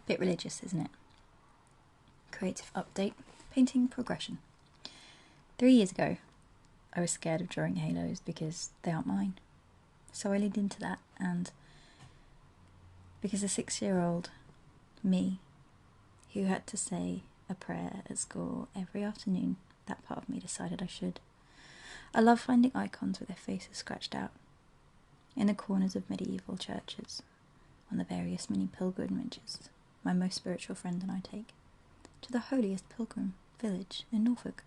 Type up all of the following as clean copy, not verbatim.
Bit religious, isn't it? Creative update, painting progression. 3 years ago, I was scared of drawing halos because they aren't mine. So I leaned into that, and because a 6-year-old me, who had to say a prayer at school every afternoon, that part of me decided I should. I love finding icons with their faces scratched out in the corners of medieval churches, on the various mini pilgrimages my most spiritual friend and I take, to the holiest pilgrim village in Norfolk.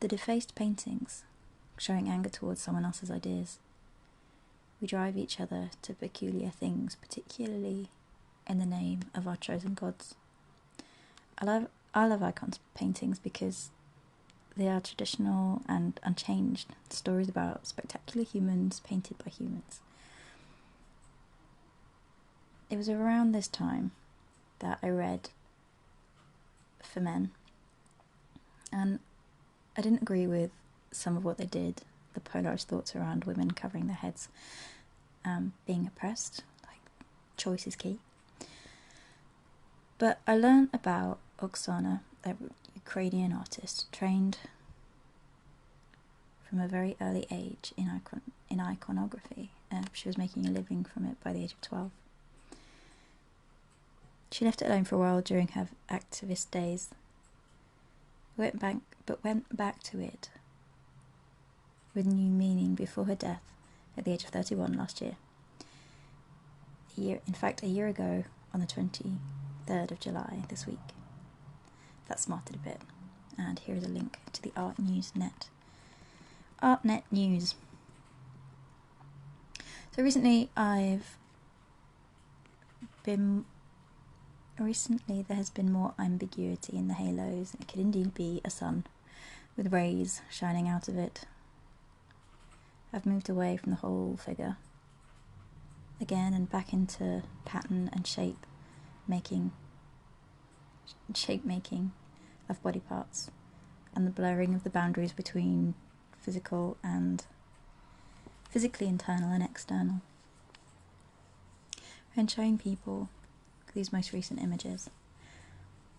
The defaced paintings, showing anger towards someone else's ideas. We drive each other to peculiar things, particularly in the name of our chosen gods. I love icons paintings because they are traditional and unchanged stories about spectacular humans painted by humans. It was around this time that I read For Men, and I didn't agree with some of what they did, the polarised thoughts around women covering their heads, being oppressed, like choice is key. But I learned about Oksana, a Ukrainian artist trained from a very early age in iconography. She was making a living from it by the age of 12. She left it alone for a while during her activist days, went back to it with new meaning before her death at the age of 31 last year. A year ago, on the 23rd of July this week. That smarted a bit, and here is a link to the ArtNet News. So recently there has been more ambiguity in the halos. It could indeed be a sun with rays shining out of it. I've moved away from the whole figure again and back into pattern and shape making of body parts and the blurring of the boundaries between physically internal and external. When showing people these most recent images,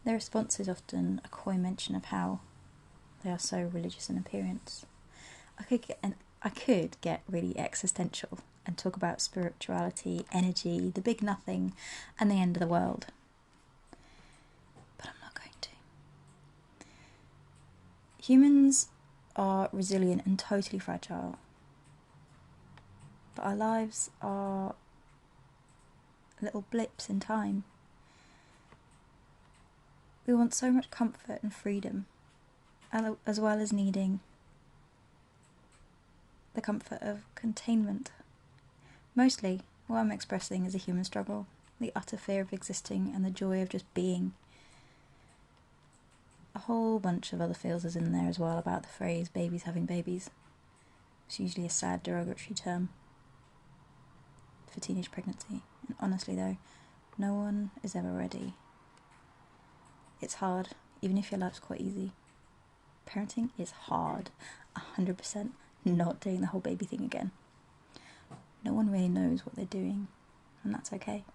their response is often a coy mention of how they are so religious in appearance. I could get really existential and talk about spirituality, energy, the big nothing, and the end of the world. But I'm not going to. Humans are resilient and totally fragile. But our lives are little blips in time. We want so much comfort and freedom, as well as needing the comfort of containment. Mostly, what I'm expressing is a human struggle, the utter fear of existing and the joy of just being. A whole bunch of other feels is in there as well about the phrase babies having babies. It's usually a sad derogatory term for teenage pregnancy. And honestly though, no one is ever ready. It's hard, even if your life's quite easy. Parenting is hard, 100%. Not doing the whole baby thing again. No one really knows what they're doing, and that's okay.